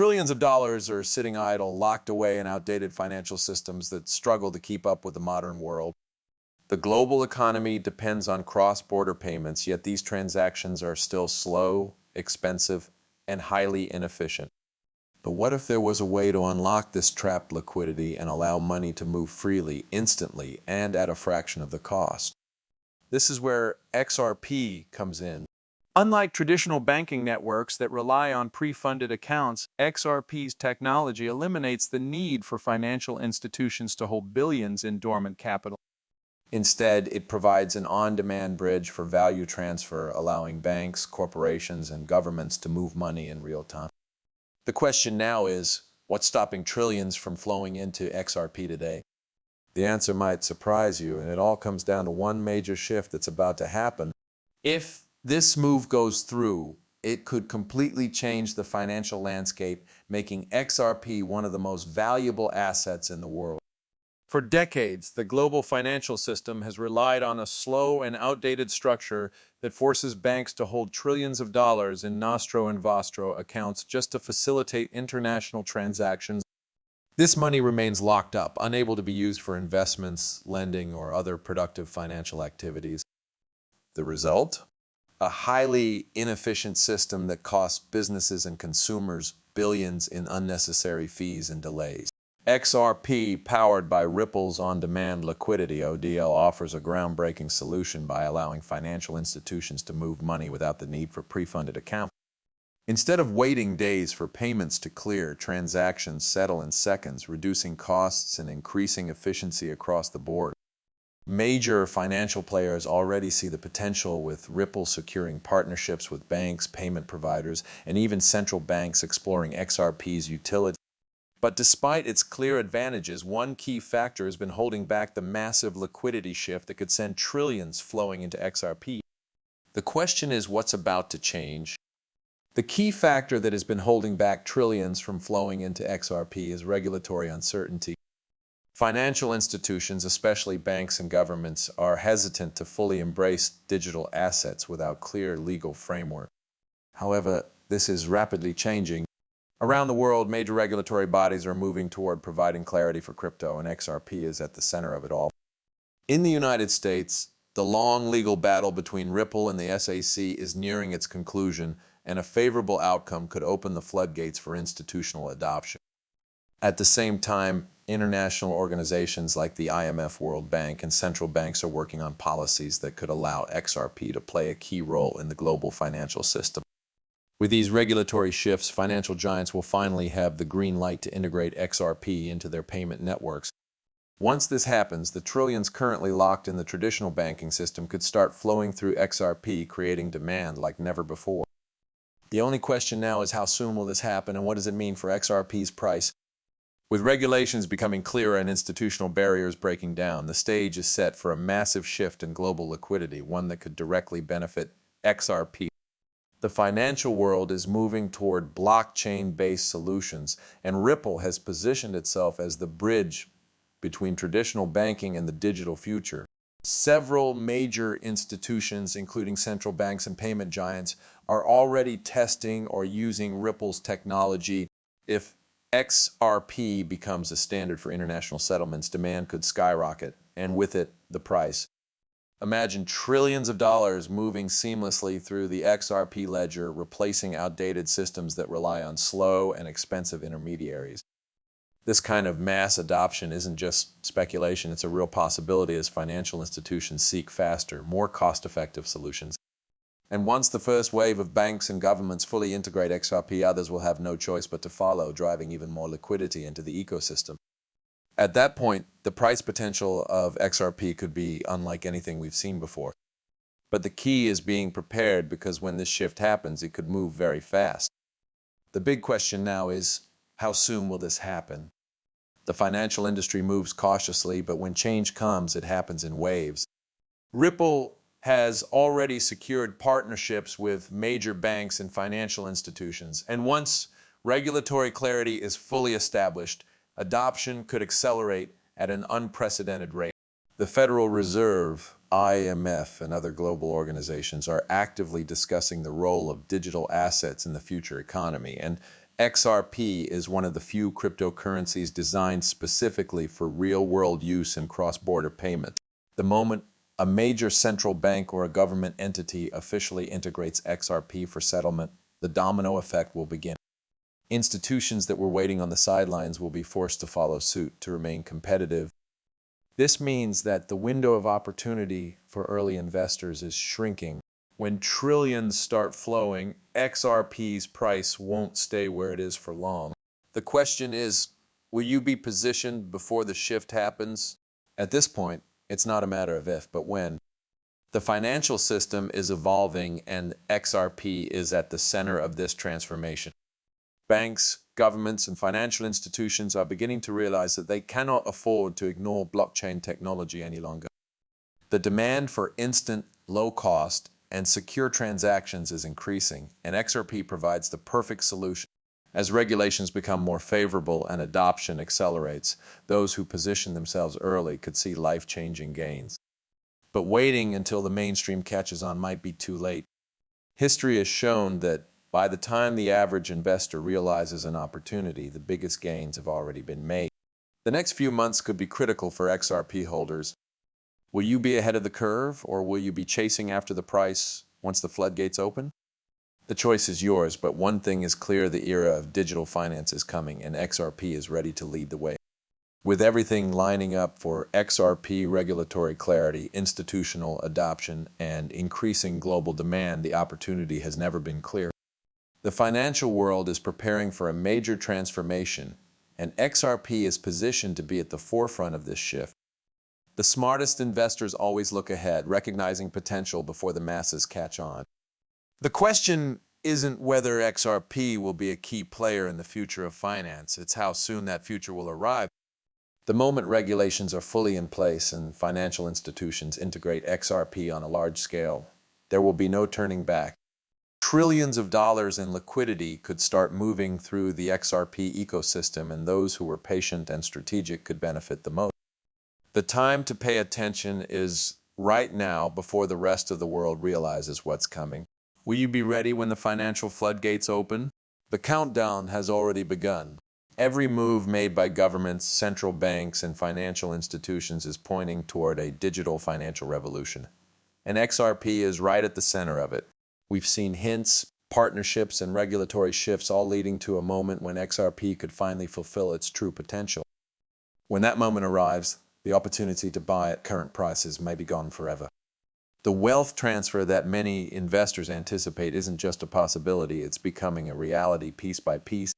trillions of dollars are sitting idle, locked away in outdated financial systems that struggle to keep up with the modern world. The global economy depends on cross-border payments, yet these transactions are still slow, expensive, and highly inefficient. But what if there was a way to unlock this trapped liquidity and allow money to move freely, instantly, and at a fraction of the cost? This is where XRP comes in. Unlike traditional banking networks that rely on pre-funded accounts, XRP's technology eliminates the need for financial institutions to hold billions in dormant capital. Instead, it provides an on-demand bridge for value transfer, allowing banks, corporations, and governments to move money in real time. The question now is, what's stopping trillions from flowing into XRP today? The answer might surprise you, and it all comes down to one major shift that's about to happen. If this move goes through, it could completely change the financial landscape, making XRP one of the most valuable assets in the world. For decades, the global financial system has relied on a slow and outdated structure that forces banks to hold trillions of dollars in nostro and vostro accounts just to facilitate international transactions. This money remains locked up, unable to be used for investments, lending, or other productive financial activities. The result? A highly inefficient system that costs businesses and consumers billions in unnecessary fees and delays. XRP, powered by Ripple's on-demand liquidity (ODL), offers a groundbreaking solution by allowing financial institutions to move money without the need for pre-funded accounts. Instead of waiting days for payments to clear, transactions settle in seconds, reducing costs and increasing efficiency across the board. Major financial players already see the potential, with Ripple securing partnerships with banks, payment providers, and even central banks exploring XRP's utility. But despite its clear advantages, one key factor has been holding back the massive liquidity shift that could send trillions flowing into XRP. The question is, what's about to change? The key factor that has been holding back trillions from flowing into XRP is regulatory uncertainty. Financial institutions, especially banks and governments, are hesitant to fully embrace digital assets without clear legal framework. However, this is rapidly changing. Around the world, major regulatory bodies are moving toward providing clarity for crypto, and XRP is at the center of it all. In the United States, the long legal battle between Ripple and the SEC is nearing its conclusion, and a favorable outcome could open the floodgates for institutional adoption. At the same time, international organizations like the IMF, World Bank, and central banks are working on policies that could allow XRP to play a key role in the global financial system. With these regulatory shifts, financial giants will finally have the green light to integrate XRP into their payment networks. Once this happens, the trillions currently locked in the traditional banking system could start flowing through XRP, creating demand like never before. The only question now is, how soon will this happen, and what does it mean for XRP's price? With regulations becoming clearer and institutional barriers breaking down, the stage is set for a massive shift in global liquidity, one that could directly benefit XRP. The financial world is moving toward blockchain-based solutions, and Ripple has positioned itself as the bridge between traditional banking and the digital future. Several major institutions, including central banks and payment giants, are already testing or using Ripple's technology. If XRP becomes a standard for international settlements, demand could skyrocket, and with it, the price. Imagine trillions of dollars moving seamlessly through the XRP ledger, replacing outdated systems that rely on slow and expensive intermediaries. This kind of mass adoption isn't just speculation, it's a real possibility as financial institutions seek faster, more cost-effective solutions. And once the first wave of banks and governments fully integrate XRP, others will have no choice but to follow, driving even more liquidity into the ecosystem. At that point, the price potential of XRP could be unlike anything we've seen before. But the key is being prepared, because when this shift happens, it could move very fast. The big question now is, how soon will this happen? The financial industry moves cautiously, but when change comes, it happens in waves. Ripple has already secured partnerships with major banks and financial institutions, and once regulatory clarity is fully established, adoption could accelerate at an unprecedented rate. The Federal Reserve, IMF, and other global organizations are actively discussing the role of digital assets in the future economy, and XRP is one of the few cryptocurrencies designed specifically for real-world use and cross-border payments. The moment a major central bank or a government entity officially integrates XRP for settlement, the domino effect will begin. Institutions that were waiting on the sidelines will be forced to follow suit to remain competitive. This means that the window of opportunity for early investors is shrinking. When trillions start flowing, XRP's price won't stay where it is for long. The question is, will you be positioned before the shift happens? At this point, it's not a matter of if, but when. The financial system is evolving and XRP is at the center of this transformation. Banks, governments, and financial institutions are beginning to realize that they cannot afford to ignore blockchain technology any longer. The demand for instant, low-cost, and secure transactions is increasing, and XRP provides the perfect solution. As regulations become more favorable and adoption accelerates, those who position themselves early could see life-changing gains. But waiting until the mainstream catches on might be too late. History has shown that by the time the average investor realizes an opportunity, the biggest gains have already been made. The next few months could be critical for XRP holders. Will you be ahead of the curve, or will you be chasing after the price once the floodgates open? The choice is yours, but one thing is clear: the era of digital finance is coming, and XRP is ready to lead the way. With everything lining up for XRP regulatory clarity, institutional adoption, and increasing global demand, the opportunity has never been clearer. The financial world is preparing for a major transformation, and XRP is positioned to be at the forefront of this shift. The smartest investors always look ahead, recognizing potential before the masses catch on. The question isn't whether XRP will be a key player in the future of finance, it's how soon that future will arrive. The moment regulations are fully in place and financial institutions integrate XRP on a large scale, there will be no turning back. Trillions of dollars in liquidity could start moving through the XRP ecosystem, and those who were patient and strategic could benefit the most. The time to pay attention is right now, before the rest of the world realizes what's coming. Will you be ready when the financial floodgates open? The countdown has already begun. Every move made by governments, central banks, and financial institutions is pointing toward a digital financial revolution. And XRP is right at the center of it. We've seen hints, partnerships, and regulatory shifts, all leading to a moment when XRP could finally fulfill its true potential. When that moment arrives, the opportunity to buy at current prices may be gone forever. The wealth transfer that many investors anticipate isn't just a possibility, it's becoming a reality piece by piece.